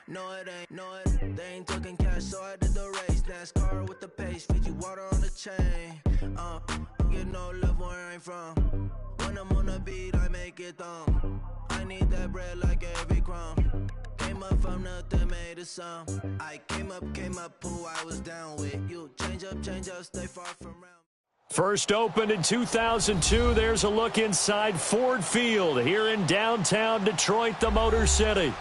No, it ain't, no, it. They ain't talking cash, so I did the race. NASCAR with the pace, feed you water on the chain. Get no love where I ain't from. When I'm on the beat, I make it thumb. I need that bread like every crumb. Came up from nothing, made a sum. I came up, who I was down with. You change up, stay far from round. First opened in 2002, there's a look inside Ford Field here in downtown Detroit, the Motor City.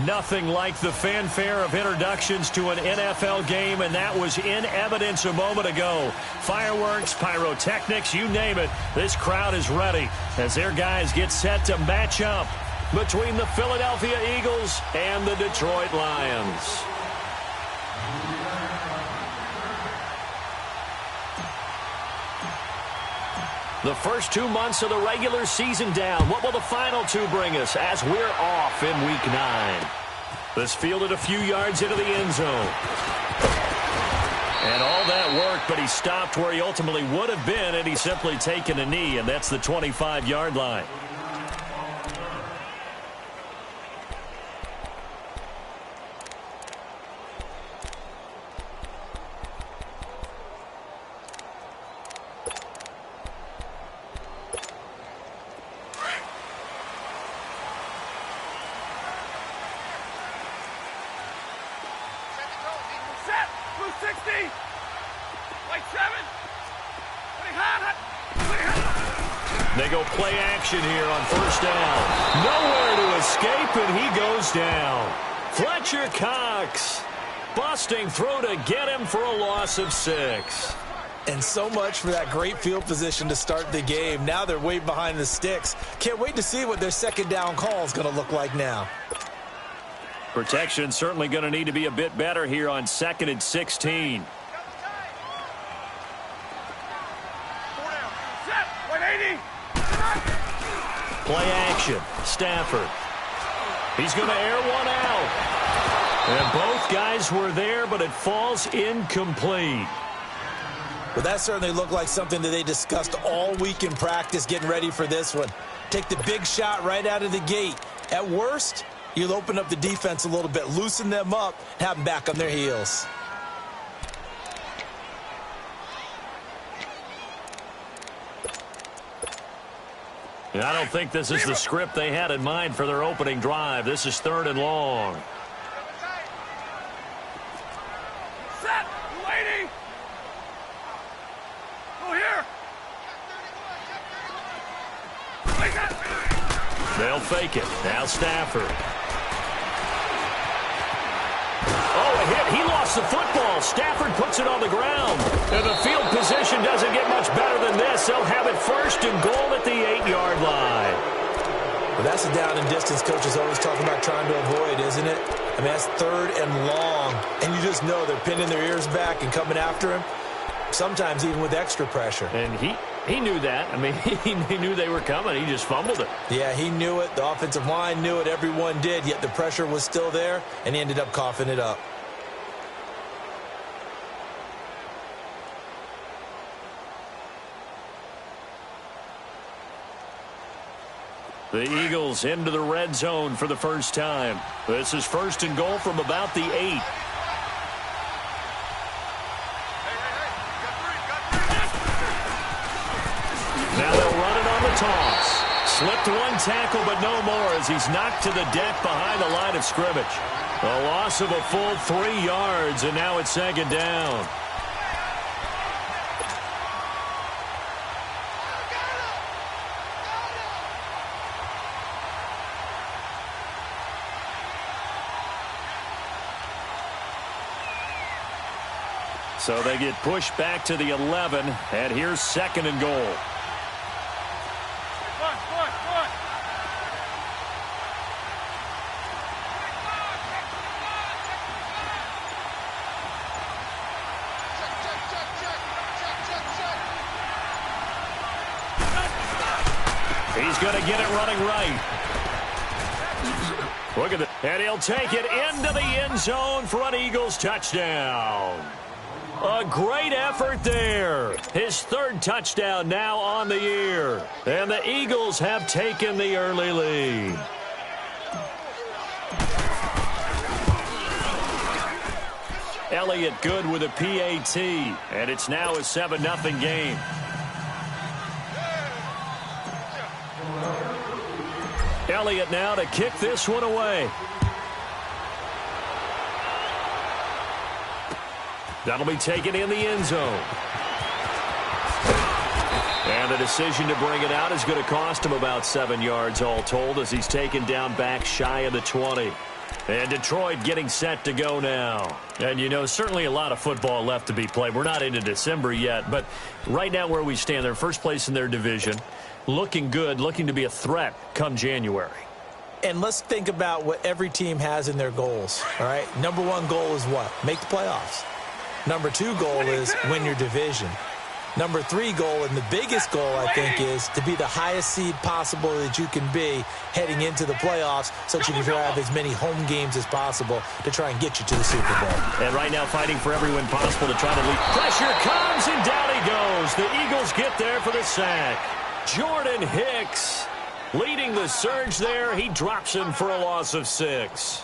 Nothing like the fanfare of introductions to an NFL game, and that was in evidence a moment ago. Fireworks, pyrotechnics, you name it. This crowd is ready as their guys get set to match up between the Philadelphia Eagles and the Detroit Lions. The first 2 months of the regular season down. What will the final two bring us as we're off in Week 9? This fielded a few yards into the end zone. And all that worked, but he stopped where he ultimately would have been had he simply taken a knee, and that's the 25-yard line. They go play action here on first down. Nowhere to escape, and he goes down. Fletcher Cox busting through to get him for a loss of 6. And so much for that great field position to start the game. Now they're way behind the sticks. Can't wait to see what their second down call is going to look like now. Protection certainly going to need to be a bit better here on 2nd and 16. Play action. Stafford. He's going to air one out. And both guys were there, but it falls incomplete. Well, that certainly looked like something that they discussed all week in practice getting ready for this one. Take the big shot right out of the gate. At worst, you'll open up the defense a little bit, loosen them up, have them back on their heels. I don't think this is the script they had in mind for their opening drive. This is 3rd and long. Set! Waiting! Go here! They'll fake it. Now Stafford. Oh, a hit. He lost the football. Stafford puts it on the ground. And the field position doesn't get much better than this. They'll have it 1st and goal at the 8-yard line. Well, that's a down and distance coaches always talking about trying to avoid, isn't it? I mean, that's 3rd and long. And you just know they're pinning their ears back and coming after him, sometimes even with extra pressure. And he knew that. I mean, he knew they were coming. He just fumbled it. Yeah, he knew it. The offensive line knew it. Everyone did, yet the pressure was still there, and he ended up coughing it up. The Eagles into the red zone for the first time. This is 1st and goal from about the 8. Now they'll run it on the toss. Slipped one tackle, but no more as he's knocked to the deck behind the line of scrimmage. A loss of a full 3 yards, and now it's 2nd down. So they get pushed back to the 11, and here's 2nd and goal. He's going to get it running right. Look at that. And he'll take it into the end zone for an Eagles touchdown. A great effort there. His 3rd touchdown now on the year. And the Eagles have taken the early lead. Elliott good with a PAT, and it's now a 7-0 game. Elliott now to kick this one away. That'll be taken in the end zone. And the decision to bring it out is going to cost him about 7 yards all told as he's taken down back shy of the 20. And Detroit getting set to go now. And, you know, certainly a lot of football left to be played. We're not into December yet, but right now where we stand, they're first place in their division, looking good, looking to be a threat come January. And let's think about what every team has in their goals, all right? Number one goal is what? Make the playoffs. Number two goal is win your division. Number three goal, and the biggest goal, I think, is to be the highest seed possible that you can be heading into the playoffs so that you can have as many home games as possible to try and get you to the Super Bowl. And right now fighting for every win possible to try to lead. Pressure comes, and down he goes. The Eagles get there for the sack. Jordan Hicks leading the surge there. He drops him for a loss of 6.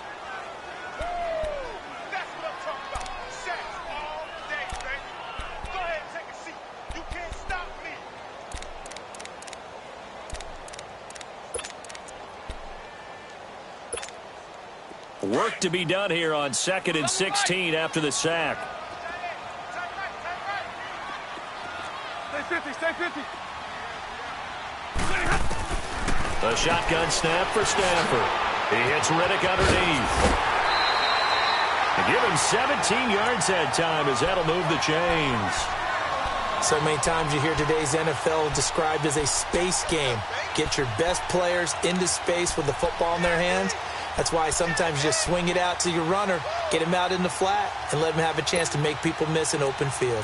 Work to be done here on 2nd and 16 after the sack. Stay 50, stay 50. A shotgun snap for Stafford. He hits Riddick underneath. They give him 17 yards that time as that'll move the chains. So many times you hear today's NFL described as a space game. Get your best players into space with the football in their hands. That's why sometimes you just swing it out to your runner, get him out in the flat, and let him have a chance to make people miss an open field.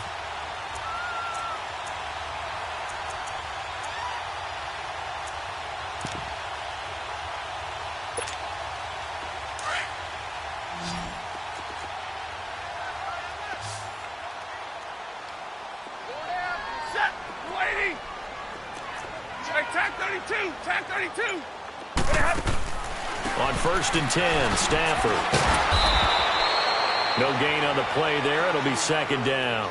Set, waiting. Tag 32, tag 32. On 1st and 10, Stafford. No gain on the play there. It'll be 2nd down.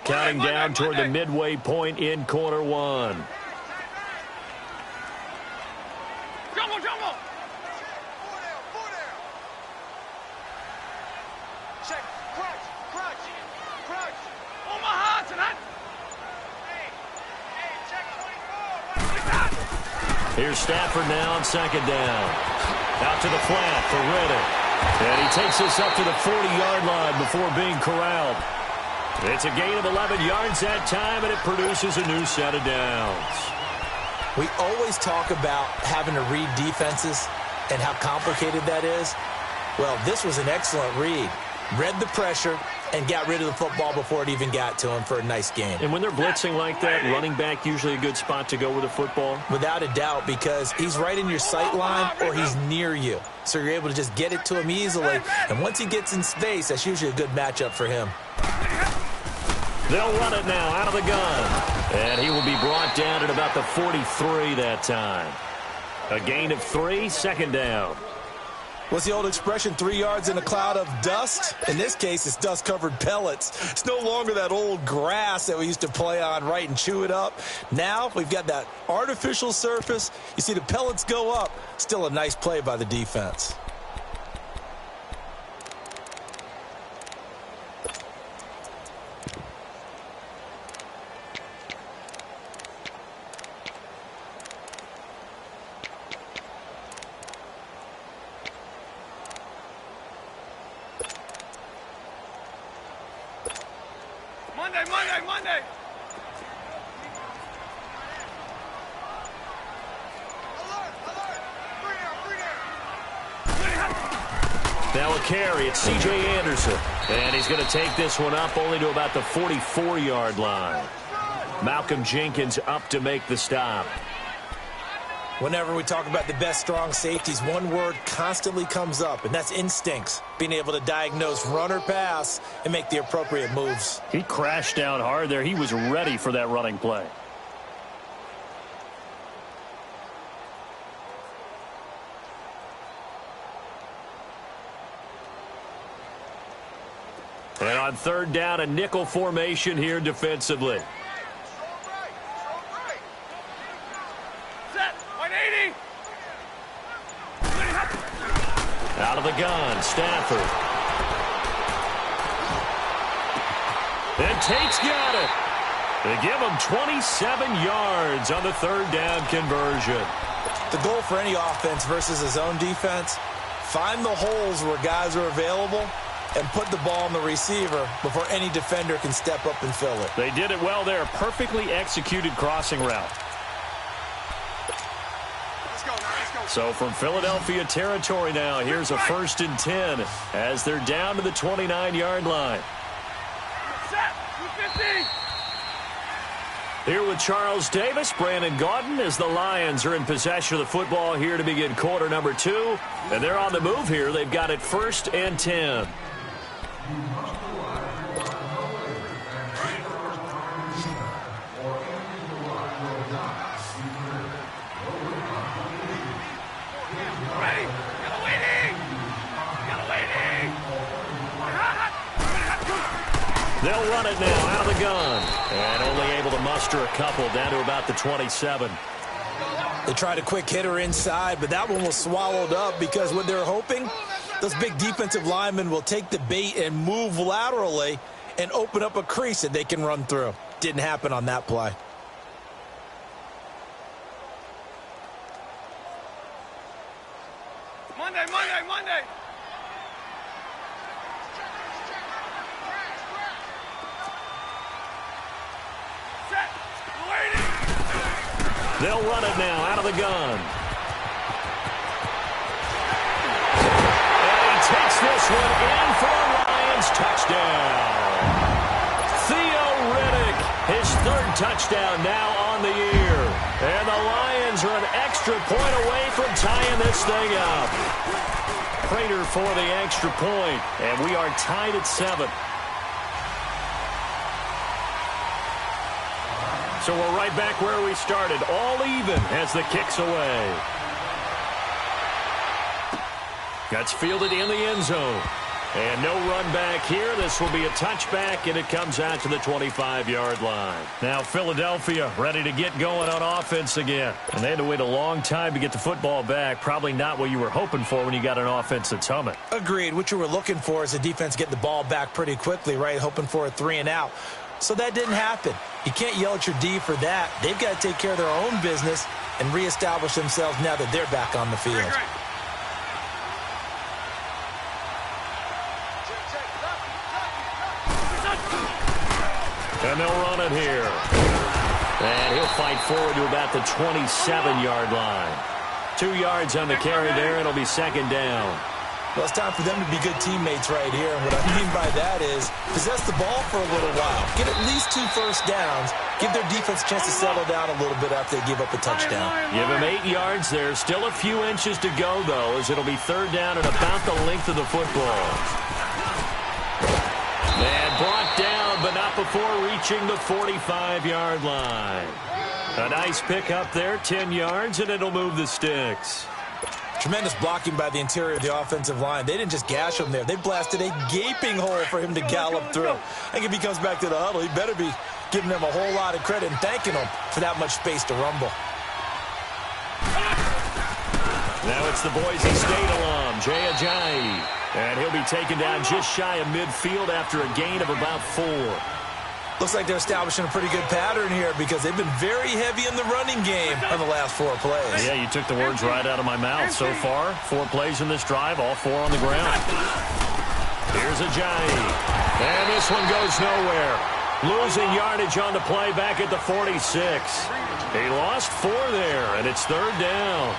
Counting down toward the midway point in quarter one. Jumbo, jumbo. Check, crunch, crunch, crunch. Omaha tonight. Hey, check 24. Here's Stafford now on 2nd down. Out to the flat for Riddick. And he takes this up to the 40-yard line before being corralled. It's a gain of 11 yards that time, and it produces a new set of downs. We always talk about having to read defenses and how complicated that is. Well, this was an excellent read. Read the pressure and got rid of the football before it even got to him for a nice game. And when they're blitzing like that, running back usually a good spot to go with the football? Without a doubt, because he's right in your sight line or he's near you. So you're able to just get it to him easily. And once he gets in space, that's usually a good matchup for him. They'll run it now out of the gun. And he will be brought down at about the 43 that time. A gain of 3, 2nd down. What's the old expression, 3 yards in a cloud of dust? In this case, it's dust-covered pellets. It's no longer that old grass that we used to play on, right, and chew it up. Now we've got that artificial surface. You see the pellets go up. Still a nice play by the defense. Monday. Now a carry. It's C.J. Anderson. And he's going to take this one up only to about the 44-yard line. Malcolm Jenkins up to make the stop. Whenever we talk about the best strong safeties, one word constantly comes up, and that's instincts. Being able to diagnose run or pass and make the appropriate moves. He crashed down hard there. He was ready for that running play. And on third down, a nickel formation here defensively. Out of the gun, Stafford. And Tate's got it. They give him 27 yards on the third down conversion. The goal for any offense versus his own defense, find the holes where guys are available and put the ball on the receiver before any defender can step up and fill it. They did it well there. Perfectly executed crossing route. So from Philadelphia territory now, here's a 1st and 10 as they're down to the 29-yard line. Here with Charles Davis, Brandon Gaudin, as the Lions are in possession of the football here to begin quarter number 2. And they're on the move here. They've got it 1st and 10. They'll run it now out of the gun. And only able to muster a couple down to about the 27. They tried a quick hitter inside, but that one was swallowed up because what they're hoping, those big defensive linemen will take the bait and move laterally and open up a crease that they can run through. Didn't happen on that play. Monday. They'll run it now out of the gun. And he takes this one in for a Lions touchdown. Theo Riddick, his 3rd touchdown now on the year. And the Lions are an extra point away from tying this thing up. Prater for the extra point, and we are tied at 7. So we're right back where we started, all even as the kick's away. That's fielded in the end zone. And no run back here. This will be a touchback, and it comes out to the 25-yard line. Now Philadelphia ready to get going on offense again. And they had to wait a long time to get the football back. Probably not what you were hoping for when you got an offense that's humming. Agreed. What you were looking for is the defense getting the ball back pretty quickly, right? Hoping for a 3 and out. So that didn't happen. You can't yell at your D for that. They've got to take care of their own business and reestablish themselves now that they're back on the field. And they'll run it here. And he'll fight forward to about the 27-yard line. 2 yards on the carry there. It'll be 2nd down. Well, it's time for them to be good teammates right here. And what I mean by that is possess the ball for a little while. Get at least 2 first downs. Give their defense a chance to settle down a little bit after they give up a touchdown. Give them 8 yards there. Still a few inches to go, though, as it'll be 3rd down and about the length of the football. And brought down, but not before reaching the 45-yard line. A nice pick up there, 10 yards, and it'll move the sticks. Tremendous blocking by the interior of the offensive line. They didn't just gash him there. They blasted a gaping hole for him to gallop through. I think if he comes back to the huddle, he better be giving them a whole lot of credit and thanking them for that much space to rumble. Now it's the Boise State alum, Jay Ajayi. And he'll be taken down just shy of midfield after a gain of about 4. Looks like they're establishing a pretty good pattern here because they've been very heavy in the running game on the last 4 plays. Yeah, you took the words right out of my mouth. So far, 4 plays in this drive, all 4 on the ground. Here's Ajayi. And this one goes nowhere. Losing yardage on the play back at the 46. He lost 4 there, and it's 3rd down.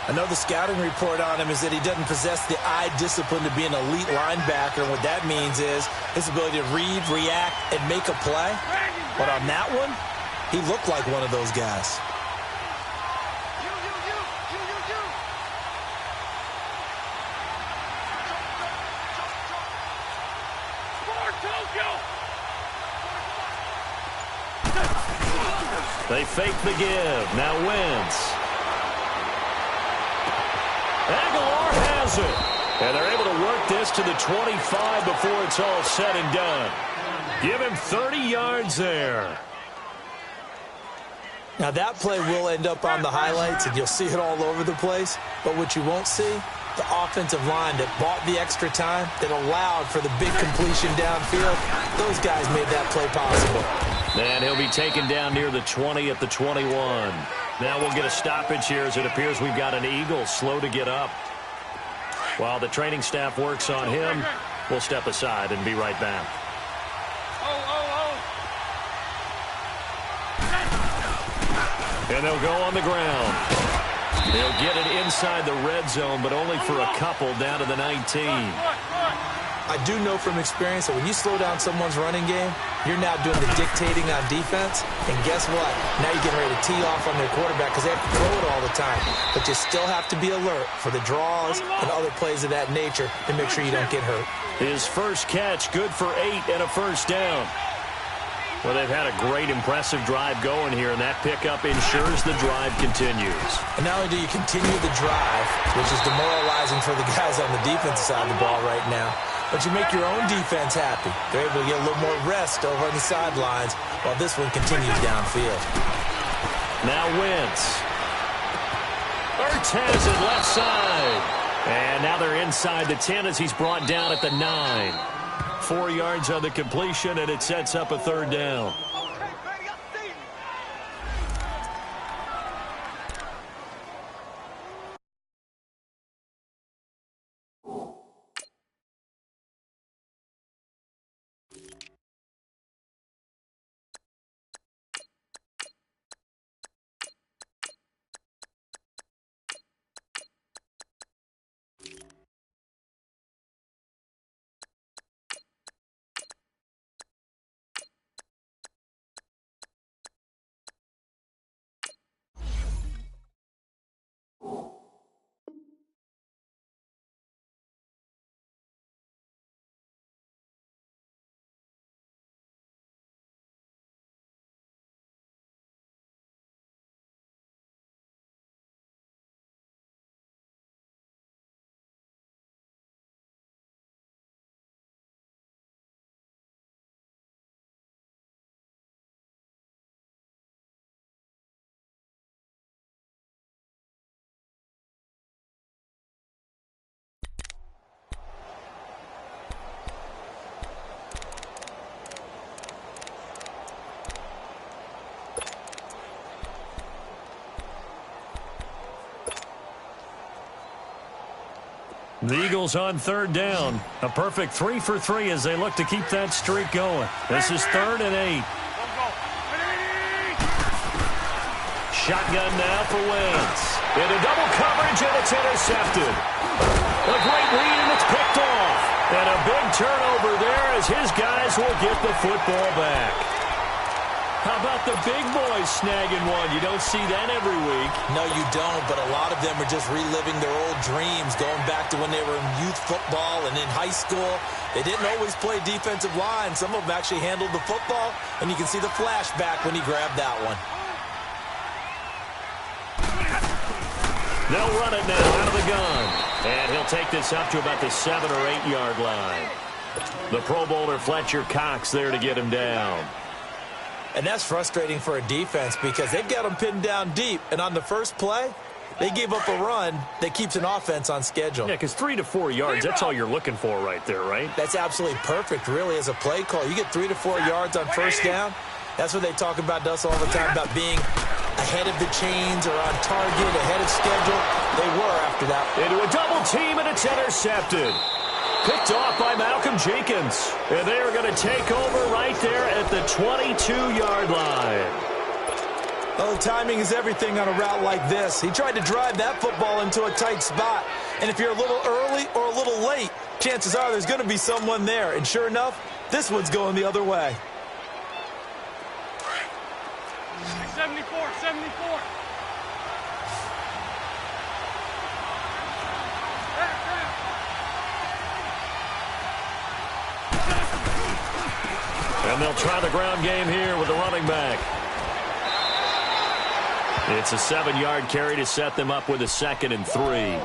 I know the scouting report on him is that he doesn't possess the eye discipline to be an elite linebacker. And what that means is his ability to read, react, and make a play. But on that one, he looked like one of those guys. They fake the give. Now Wentz. Aguilar has it. And they're able to work this to the 25 before it's all said and done. Give him 30 yards there. Now that play will end up on the highlights, and you'll see it all over the place. But what you won't see, the offensive line that bought the extra time, that allowed for the big completion downfield, those guys made that play possible. And he'll be taken down near the 20 at the 21. Now we'll get a stoppage here as it appears we've got an Eagle slow to get up. While the training staff works on him, we'll step aside and be right back. And they'll go on the ground. They'll get it inside the red zone, but only for a couple down to the 19. I do know from experience that when you slow down someone's running game, you're now doing the dictating on defense. And guess what? Now you're getting ready to tee off on their quarterback because they have to throw it all the time. But you still have to be alert for the draws and other plays of that nature to make sure you don't get hurt. His first catch, good for 8 and a first down. Well, they've had a great, impressive drive going here, and that pickup ensures the drive continues. And not only do you continue the drive, which is demoralizing for the guys on the defensive side of the ball right now, but you make your own defense happy. They're able to get a little more rest over on the sidelines while this one continues downfield. Now Wentz. Ertz has it left side. And now they're inside the 10 as he's brought down at the 9. 4 yards on the completion, and it sets up a third down. The Eagles on third down. A perfect 3 for 3 as they look to keep that streak going. This is 3rd and 8. Shotgun now for Wentz. Into double coverage, and it's intercepted. A great read, and it's picked off. And a big turnover there as his guys will get the football back. How about the big boys snagging one? You don't see that every week. No, you don't, but a lot of them are just reliving their old dreams, going back to when they were in youth football and in high school. They didn't always play defensive line. Some of them actually handled the football, and you can see the flashback when he grabbed that one. They'll run it now out of the gun. And he'll take this up to about the 7 or 8 yard line. The Pro Bowler Fletcher Cox there to get him down. And that's frustrating for a defense because they've got them pinned down deep. And on the first play, they gave up a run that keeps an offense on schedule. Yeah, because 3 to 4 yards, that's all you're looking for right there, right? That's absolutely perfect, really, as a play call. You get 3 to 4 yards on first down. That's what they talk about us all the time, about being ahead of the chains or on target, ahead of schedule. They were after that. Into a double team, and it's intercepted. Picked off by Malcolm Jenkins. And they are going to take over right there at the 22-yard line. Well, the timing is everything on a route like this. He tried to drive that football into a tight spot. And if you're a little early or a little late, chances are there's going to be someone there. And sure enough, this one's going the other way. 74, 74. And they'll try the ground game here with the running back. It's a 7-yard carry to set them up with a 2nd and 3.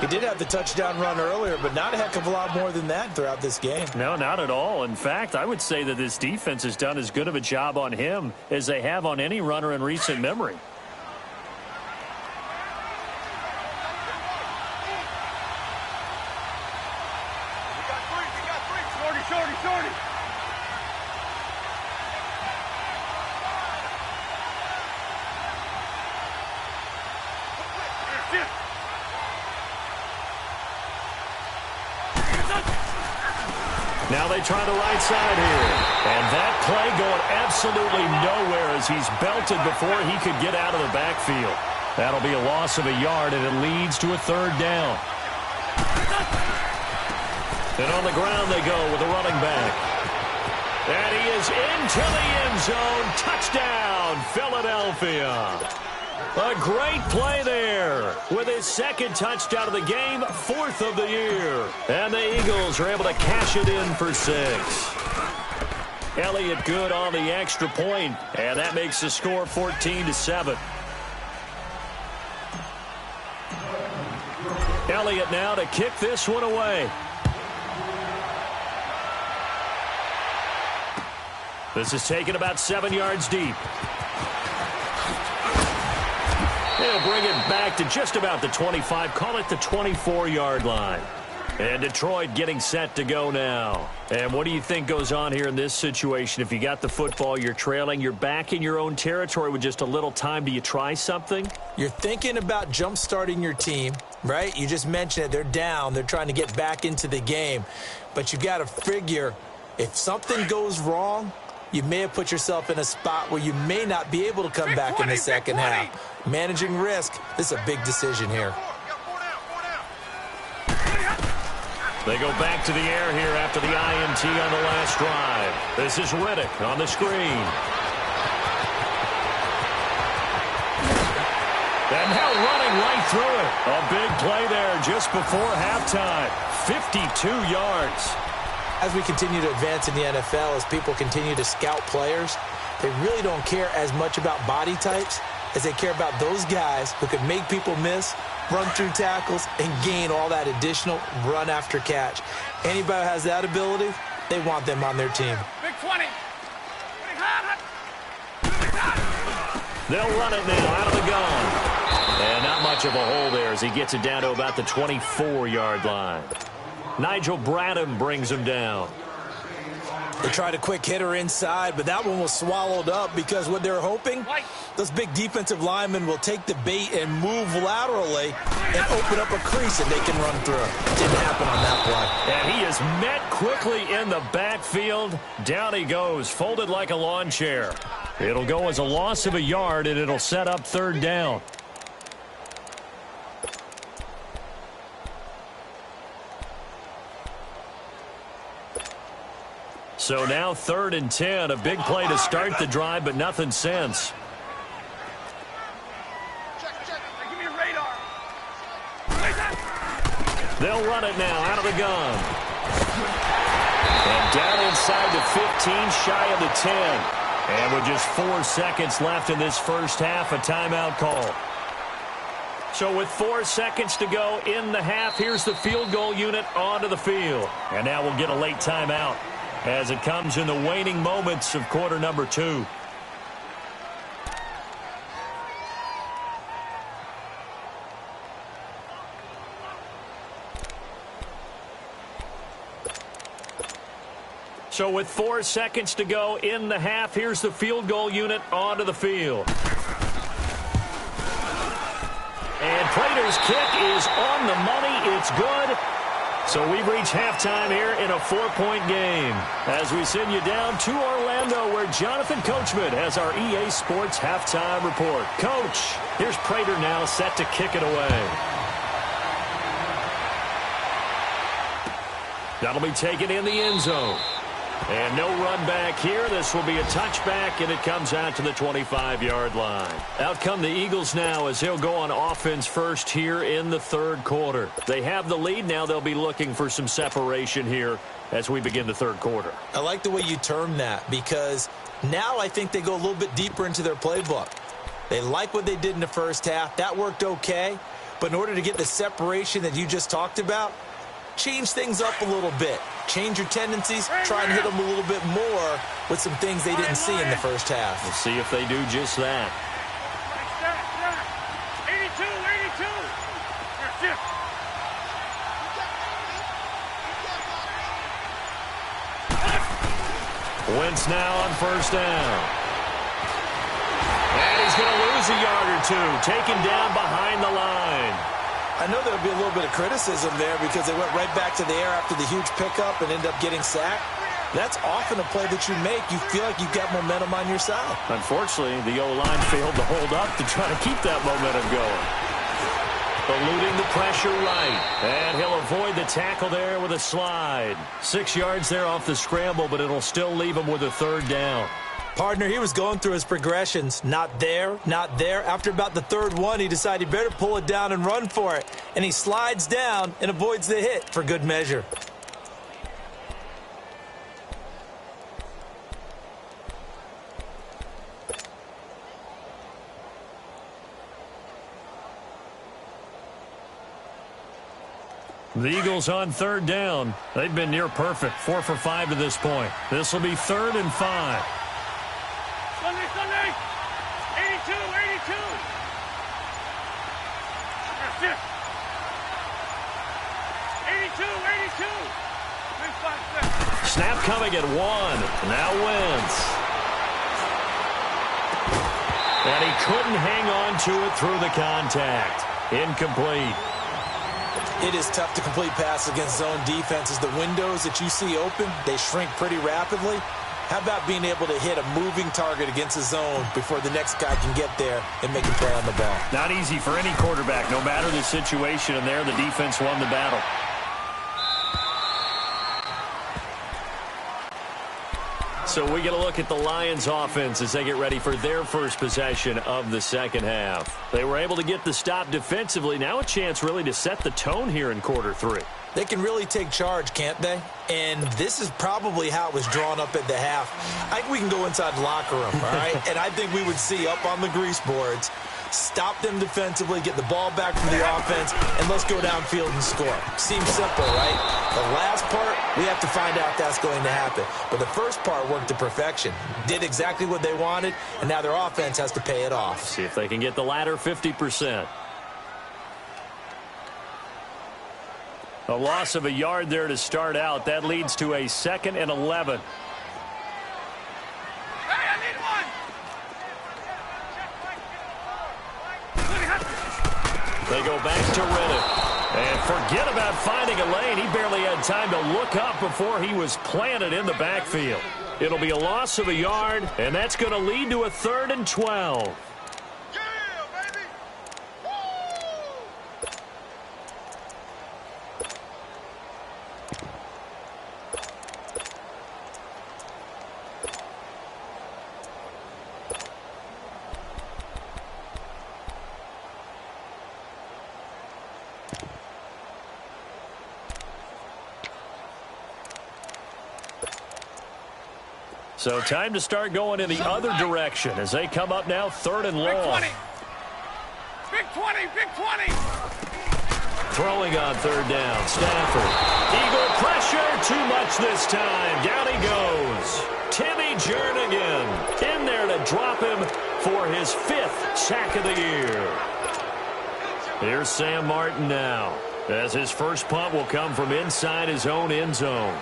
He did have the touchdown run earlier, but not a heck of a lot more than that throughout this game. No, not at all. In fact, I would say that this defense has done as good of a job on him as they have on any runner in recent memory. Shorty. Now they try the right side here. And that play going absolutely nowhere as he's belted before he could get out of the backfield. That'll be a loss of a yard, and it leads to a 3rd down. And on the ground they go with the running back. And he is into the end zone. Touchdown, Philadelphia. A great play there with his 2nd touchdown of the game, 4th of the year. And the Eagles are able to cash it in for 6. Elliott good on the extra point, and that makes the score 14-7. Elliott now to kick this one away. This is taken about 7 yards deep. They'll bring it back to just about the 25, call it the 24-yard line. And Detroit getting set to go now. And what do you think goes on here in this situation? If you got the football, you're trailing, you're back in your own territory with just a little time. Do you try something? You're thinking about jump-starting your team, right? You just mentioned it. They're down. They're trying to get back into the game. But you got to figure if something goes wrong, you may have put yourself in a spot where you may not be able to come back in the second half. Managing risk, this is a big decision here. They go back to the air here after the INT on the last drive. This is Riddick on the screen. And now running right through it. A big play there just before halftime. 52 yards. As we continue to advance in the NFL, as people continue to scout players, they really don't care as much about body types as they care about those guys who can make people miss, run through tackles, and gain all that additional run after catch. Anybody who has that ability, they want them on their team. Big 20. They'll run it now out of the gun. And not much of a hole there as he gets it down to about the 24-yard line. Nigel Bradham brings him down. They tried a quick hitter inside, but that one was swallowed up because what they're hoping, those big defensive linemen will take the bait and move laterally and open up a crease and they can run through it. Didn't happen on that play. And he is met quickly in the backfield. Down he goes, folded like a lawn chair. It'll go as a loss of a yard, and it'll set up 3rd down. So now 3rd and 10, a big play to start the drive, but nothing since. Give me a radar. They'll run it now out of the gun. And down inside the 15, shy of the 10. And with just 4 seconds left in this first half, a timeout call. So with 4 seconds to go in the half, here's the field goal unit onto the field. And now we'll get a late timeout as it comes in the waning moments of quarter number 2. So with 4 seconds to go in the half, here's the field goal unit onto the field. And Prater's kick is on the money. It's good. So we've reached halftime here in a 4-point game as we send you down to Orlando where Jonathan Coachman has our EA Sports halftime report. Coach, here's Prater now set to kick it away. That'll be taken in the end zone. And no run back here. This will be a touchback, and it comes out to the 25-yard line. Out come the Eagles now as they'll go on offense first here in the 3rd quarter. They have the lead. Now they'll be looking for some separation here as we begin the 3rd quarter. I like the way you term that because now I think they go a little bit deeper into their playbook. They like what they did in the first half. That worked okay. But in order to get the separation that you just talked about, change things up a little bit. Change your tendencies. Try and hit them a little bit more with some things they didn't see in the first half. We'll see if they do just that. 82, 82. Your shift. Wentz now on first down. And he's going to lose a yard or two, taken down behind the line. I know there'll be a little bit of criticism there because they went right back to the air after the huge pickup and ended up getting sacked. That's often a play that you make. You feel like you've got momentum on your side. Unfortunately, the O-line failed to hold up to try to keep that momentum going. Eluding the pressure right. And he'll avoid the tackle there with a slide. 6 yards there off the scramble, but it'll still leave him with a third down. Partner, he was going through his progressions. Not there, not there. After about the third one, he decided he better pull it down and run for it. And he slides down and avoids the hit for good measure. The Eagles on third down. They've been near perfect, 4 for 5 to this point. This will be 3rd and 5. Sunday, Sunday. 82, 82. Your shift. 82, 82. Next 5 seconds. Snap coming at 1. Now Wentz. And he couldn't hang on to it through the contact. Incomplete. It is tough to complete passes against zone defenses. The windows that you see open, they shrink pretty rapidly. How about being able to hit a moving target against a zone before the next guy can get there and make a play on the ball? Not easy for any quarterback, no matter the situation. And there, the defense won the battle. So we get a look at the Lions offense as they get ready for their first possession of the second half. They were able to get the stop defensively. Now a chance really to set the tone here in quarter 3. They can really take charge, can't they? And this is probably how it was drawn up at the half. I think we can go inside the locker room, all right? And I think we would see up on the grease boards, stop them defensively, get the ball back from the offense, and let's go downfield and score. Seems simple, right? The last part, we have to find out if that's going to happen. But the first part worked to perfection. Did exactly what they wanted, and now their offense has to pay it off. See if they can get the latter 50%. A loss of a yard there to start out. That leads to a 2nd and 11. Hey, I need one. They go back to Reddick. And forget about finding a lane. He barely had time to look up before he was planted in the backfield. It'll be a loss of a yard, and that's going to lead to a 3rd and 12. So time to start going in the other direction as they come up now 3rd and long. Big 20, big 20. Throwing on 3rd down, Stafford. Eagle pressure, too much this time. Down he goes. Timmy Jernigan in there to drop him for his 5th sack of the year. Here's Sam Martin now, as his first punt will come from inside his own end zone.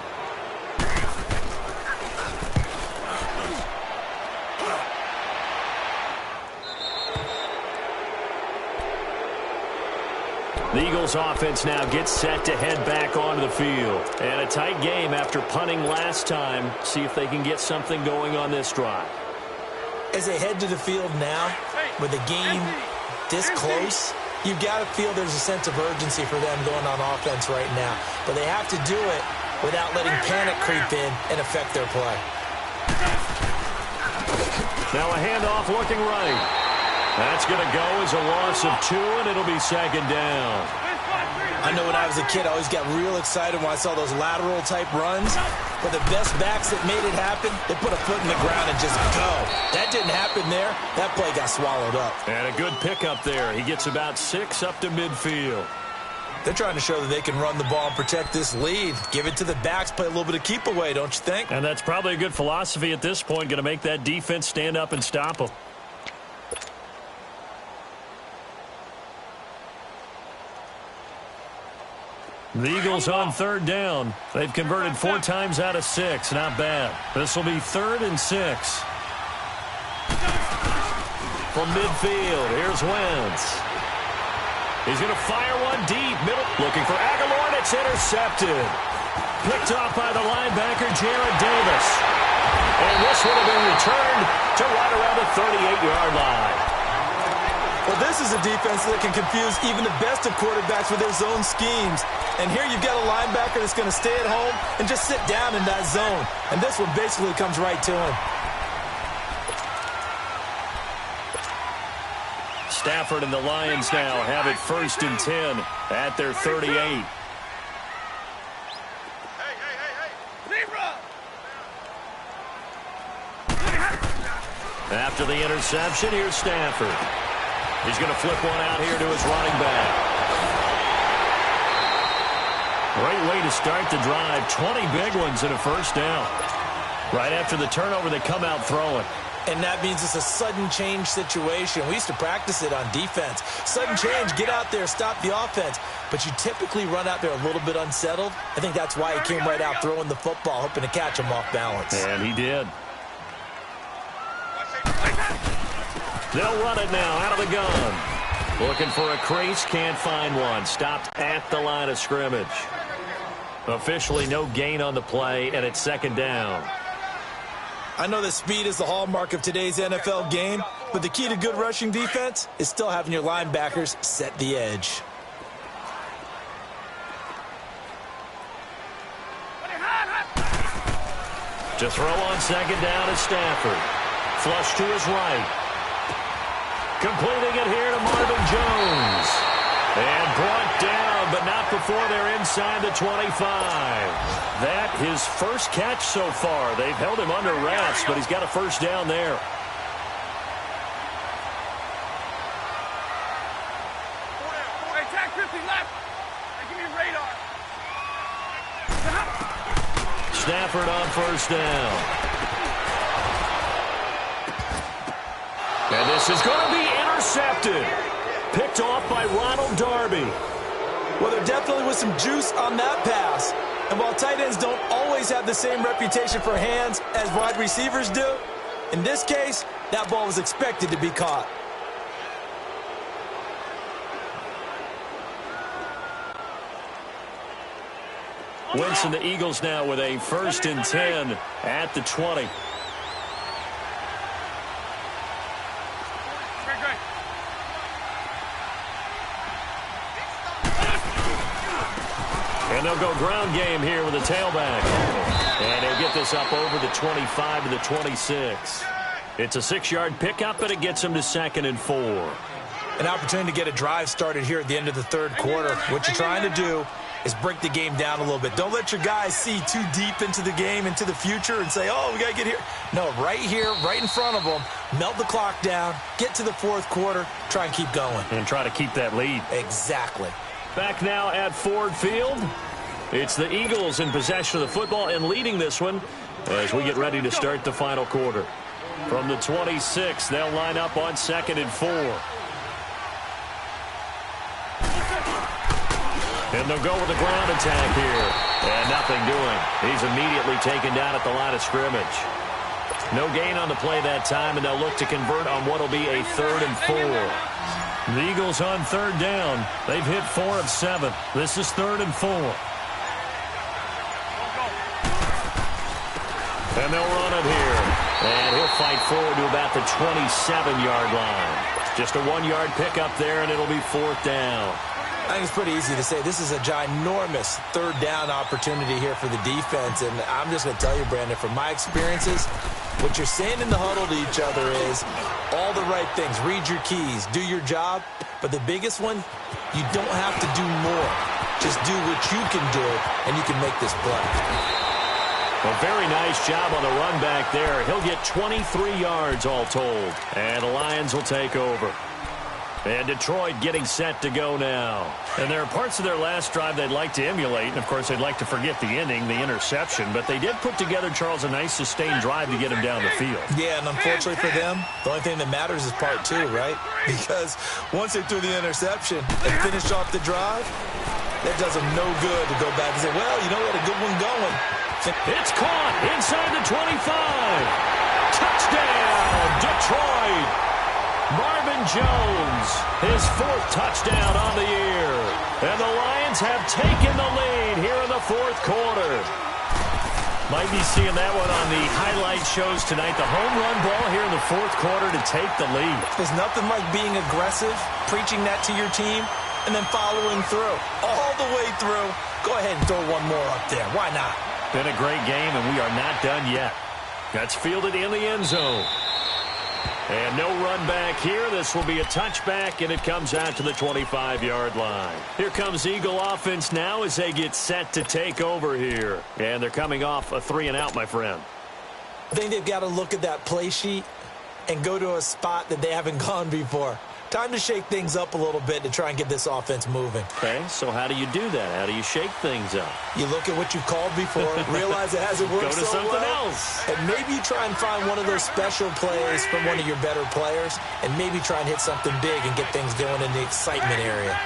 The Eagles offense now gets set to head back onto the field. And a tight game after punting last time. See if they can get something going on this drive. As they head to the field now, with the game this close, you've got to feel there's a sense of urgency for them going on offense right now. But they have to do it without letting panic creep in and affect their play. Now a handoff looking right. That's going to go as a loss of 2, and it'll be 2nd down. I know when I was a kid, I always got real excited when I saw those lateral-type runs. But the best backs that made it happen, they put a foot in the ground and just go. That didn't happen there. That play got swallowed up. And a good pickup there. He gets about 6 up to midfield. They're trying to show that they can run the ball and protect this lead. Give it to the backs, play a little bit of keep away, don't you think? And that's probably a good philosophy at this point, going to make that defense stand up and stop them. The Eagles on 3rd down. They've converted 4 times out of 6. Not bad. This will be 3rd and 6. From midfield, here's Wentz. He's going to fire one deep. Middle, looking for Aguilar, and it's intercepted. Picked off by the linebacker, Jared Davis. And this would have been returned to right around the 38-yard line. Well, this is a defense that can confuse even the best of quarterbacks with their zone schemes. And here you've got a linebacker that's going to stay at home and just sit down in that zone. And this one basically comes right to him. Stafford and the Lions now have it 1st and 10 at their 38. After the interception, here's Stafford. He's going to flip one out here to his running back. Great way to start the drive. 20 big ones and a 1st down. Right after the turnover, they come out throwing. And that means it's a sudden change situation. We used to practice it on defense. Sudden change, get out there, stop the offense. But you typically run out there a little bit unsettled. I think that's why he came right out throwing the football, hoping to catch him off balance. And he did. They'll run it now out of the gun. Looking for a crease, can't find one. Stopped at the line of scrimmage. Officially no gain on the play, and it's 2nd down. I know that speed is the hallmark of today's NFL game, but the key to good rushing defense is still having your linebackers set the edge. To throw on 2nd down is Stafford. Flush to his right. Completing it here to Marvin Jones. And brought down, but not before they're inside the 25. That his first catch so far. They've held him under wraps, but he's got a 1st down there. Hey, tag 50 left. Hey, give me radar. Stafford on 1st down. And this is going to be intercepted. Picked off by Ronald Darby. Well, there definitely was some juice on that pass. And while tight ends don't always have the same reputation for hands as wide receivers do, in this case, that ball was expected to be caught. Wentz and the Eagles now with a 1st and 10 at the 20. And they'll go ground game here with a tailback. And he'll get this up over the 25 to the 26. It's a 6-yard pickup, but it gets him to 2nd and 4. An opportunity to get a drive started here at the end of the 3rd quarter. What you're trying to do is break the game down a little bit. Don't let your guys see too deep into the game, into the future, and say, oh, we got to get here. No, right here, right in front of them, melt the clock down, get to the 4th quarter, try and keep going. And try to keep that lead. Exactly. Back now at Ford Field. It's the Eagles in possession of the football and leading this one as we get ready to start the final quarter. From the 26, they'll line up on 2nd and 4. And they'll go with the ground attack here. And nothing doing. He's immediately taken down at the line of scrimmage. No gain on the play that time, and they'll look to convert on what will be a 3rd and 4. The Eagles on 3rd down. They've hit 4 of 7. This is 3rd and 4. And they'll run it here. And he'll fight forward to about the 27-yard line. Just a 1-yard pickup there, and it'll be 4th down. I think it's pretty easy to say this is a ginormous 3rd down opportunity here for the defense. And I'm just going to tell you, Brandon, from my experiences, what you're saying in the huddle to each other is all the right things. Read your keys. Do your job. But the biggest one, you don't have to do more. Just do what you can do, and you can make this play. A very nice job on the run back there. He'll get 23 yards all told. And the Lions will take over. And Detroit getting set to go now. And there are parts of their last drive they'd like to emulate. And, of course, they'd like to forget the ending, the interception. But they did put together, Charles, a nice sustained drive to get him down the field. Yeah, and unfortunately for them, the only thing that matters is part two, right? Because once they threw the interception and finished off the drive, that does them no good to go back and say, well, you know what, a good one going. It's caught inside the 25. Touchdown, Detroit. Marvin Jones, his 4th touchdown on the year. And the Lions have taken the lead here in the 4th quarter. Might be seeing that one on the highlight shows tonight. The home run ball here in the 4th quarter to take the lead. There's nothing like being aggressive, preaching that to your team, and then following through. All the way through. Go ahead and throw one more up there. Why not? Been a great game, and we are not done yet. That's fielded in the end zone. And no run back here. This will be a touchback, and it comes out to the 25-yard line. Here comes Eagle offense now as they get set to take over here. And they're coming off a 3-and-out, my friend. I think they've got to look at that play sheet and go to a spot that they haven't gone before. Time to shake things up a little bit to try and get this offense moving. Okay, so how do you do that? How do you shake things up? You look at what you've called before, realize it hasn't worked Go to so something well, else. and maybe try and find one of those special plays from one of your better players, and maybe try and hit something big and get things going in the excitement area.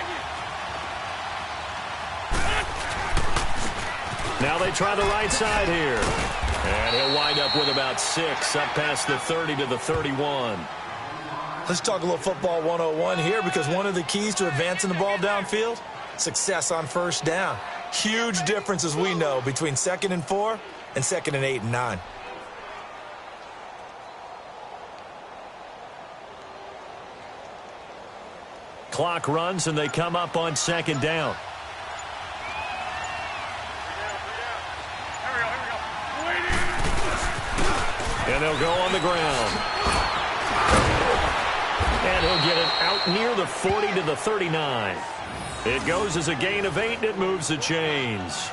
Now they try the right side here. And he'll wind up with about 6, up past the 30 to the 31. Let's talk a little football 101 here, because one of the keys to advancing the ball downfield, success on first down. Huge difference, as we know, between 2nd and 4 and 2nd and 8 and 9. Clock runs, and they come up on 2nd down. And they'll go on the ground. And he'll get it out near the 40 to the 39. It goes as a gain of 8, and it moves the chains.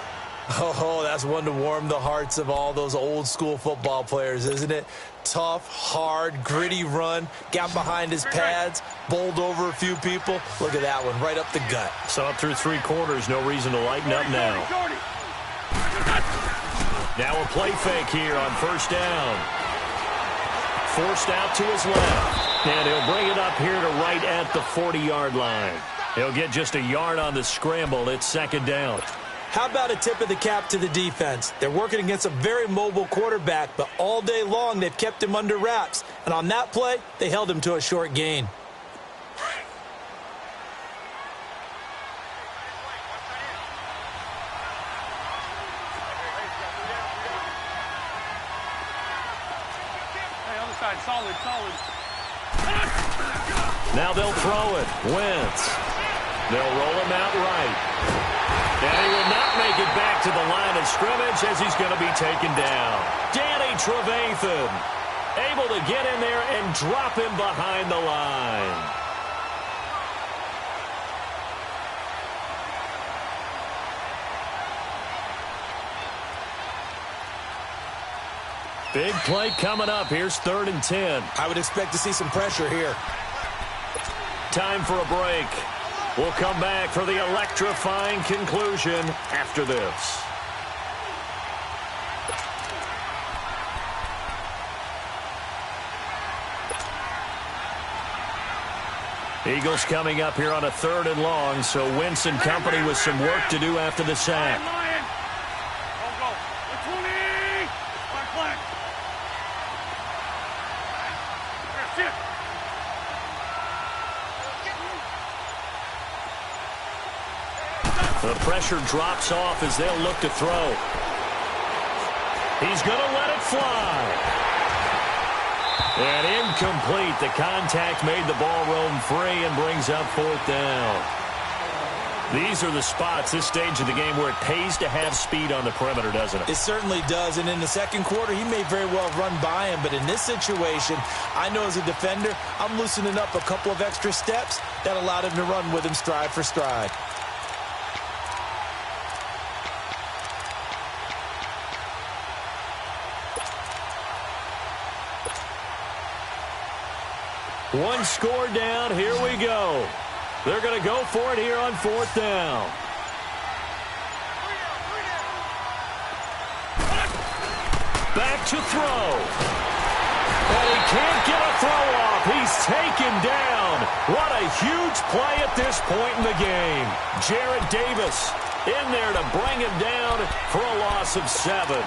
Oh, that's one to warm the hearts of all those old-school football players, isn't it? Tough, hard, gritty run, got behind his pads, bowled over a few people. Look at that one, right up the gut. So up through 3 quarters, no reason to lighten up now. Now a play fake here on first down. Forced out to his left. And he'll bring it up here to right at the 40-yard line. He'll get just a yard on the scramble. It's 2nd down. How about a tip of the cap to the defense? They're working against a very mobile quarterback, but all day long they've kept him under wraps. And on that play, they held him to a short gain. Solid. Now they'll throw it. Wentz. They'll roll him out right. And he will not make it back to the line of scrimmage as he's going to be taken down. Danny Trevathan able to get in there and drop him behind the line. Big play coming up. Here's 3rd and 10. I would expect to see some pressure here. Time for a break. We'll come back for the electrifying conclusion after this. Eagles coming up here on a 3rd and long, so Wentz and company with some work to do after the sack. The pressure drops off as they'll look to throw. He's going to let it fly. And incomplete. The contact made the ball roam free and brings up 4th down. These are the spots, this stage of the game, where it pays to have speed on the perimeter, doesn't it? It certainly does. And in the 2nd quarter, he may very well run by him. But in this situation, I know as a defender, I'm loosening up a couple of extra steps that allowed him to run with him stride for stride. One score down. Here we go. They're going to go for it here on 4th down. Back to throw. And he can't get a throw off. He's taken down. What a huge play at this point in the game. Jarrett Davis in there to bring him down for a loss of 7.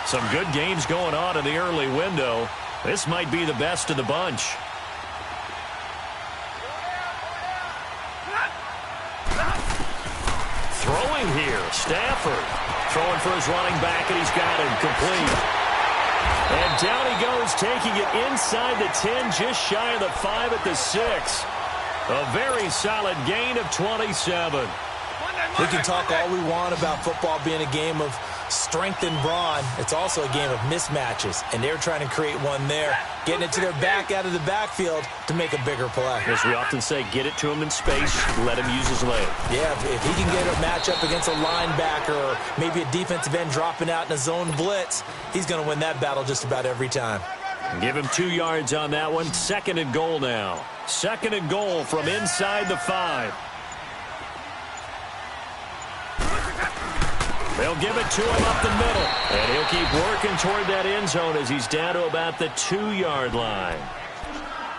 Some good games going on in the early window. This might be the best of the bunch. Throwing here, Stafford. Throwing for his running back, and he's got him complete. And down he goes, taking it inside the 10, just shy of the 5 at the 6. A very solid gain of 27. We can talk all we want about football being a game of strength and brawn. It's also a game of mismatches, and they're trying to create one there, getting it to their back out of the backfield to make a bigger play. As we often say, get it to him in space, let him use his leg. Yeah, if he can get a matchup against a linebacker or maybe a defensive end dropping out in a zone blitz, he's going to win that battle just about every time. Give him 2 yards on that one. 2nd and goal now. 2nd and goal from inside the 5. They'll give it to him up the middle. And he'll keep working toward that end zone as he's down to about the 2-yard line.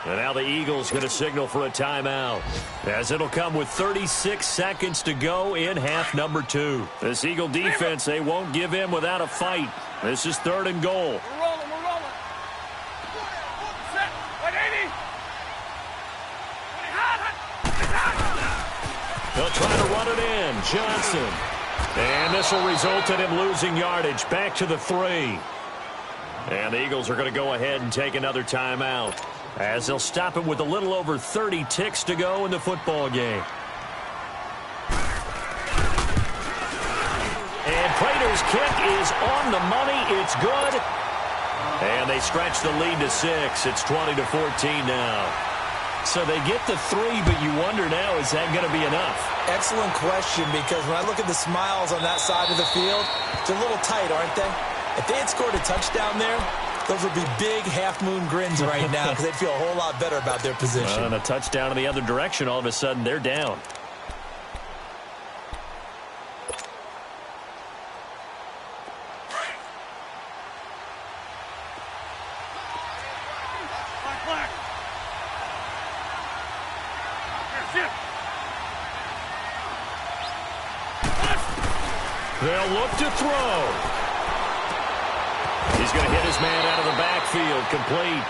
And now the Eagles going to signal for a timeout, as it'll come with 36 seconds to go in half number 2. This Eagle defense, they won't give in without a fight. This is 3rd and goal. We're rolling. Set. 180. They'll try to run it in. Johnson. And this will result in him losing yardage. Back to the 3. And the Eagles are going to go ahead and take another timeout, as they'll stop it with a little over 30 ticks to go in the football game. And Prater's kick is on the money. It's good. And they stretch the lead to 6. It's 20-14 now. So they get the 3, but you wonder now, is that going to be enough? Excellent question, because when I look at the smiles on that side of the field, they're a little tight, aren't they? If they had scored a touchdown there, those would be big half-moon grins right now, because they'd feel a whole lot better about their position. And a touchdown in the other direction, all of a sudden they're down. They'll look to throw. He's going to hit his man out of the backfield, complete.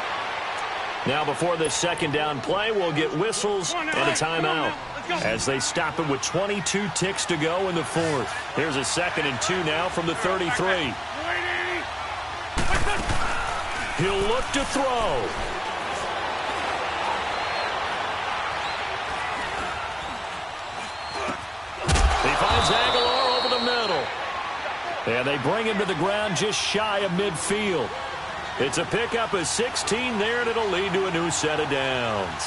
Now before this 2nd down play, we'll get whistles and a timeout, as they stop it with 22 ticks to go in the 4th. Here's a 2nd and 2 now from the 33. He'll look to throw. He finds Aguilar over the middle. And they bring him to the ground just shy of midfield. It's a pickup of 16 there, and it'll lead to a new set of downs.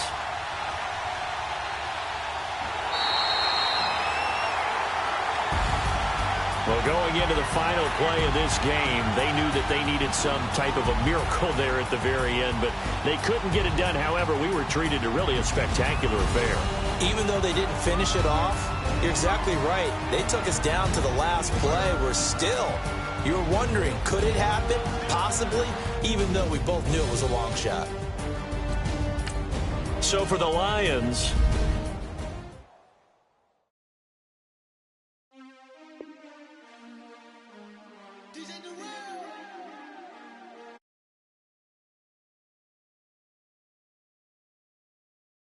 Well, going into the final play of this game, they knew that they needed some type of a miracle there at the very end, but they couldn't get it done. However, we were treated to really a spectacular affair. Even though they didn't finish it off, you're exactly right. They took us down to the last play. We're still, you're wondering, could it happen? Possibly, even though we both knew it was a long shot. So for the Lions,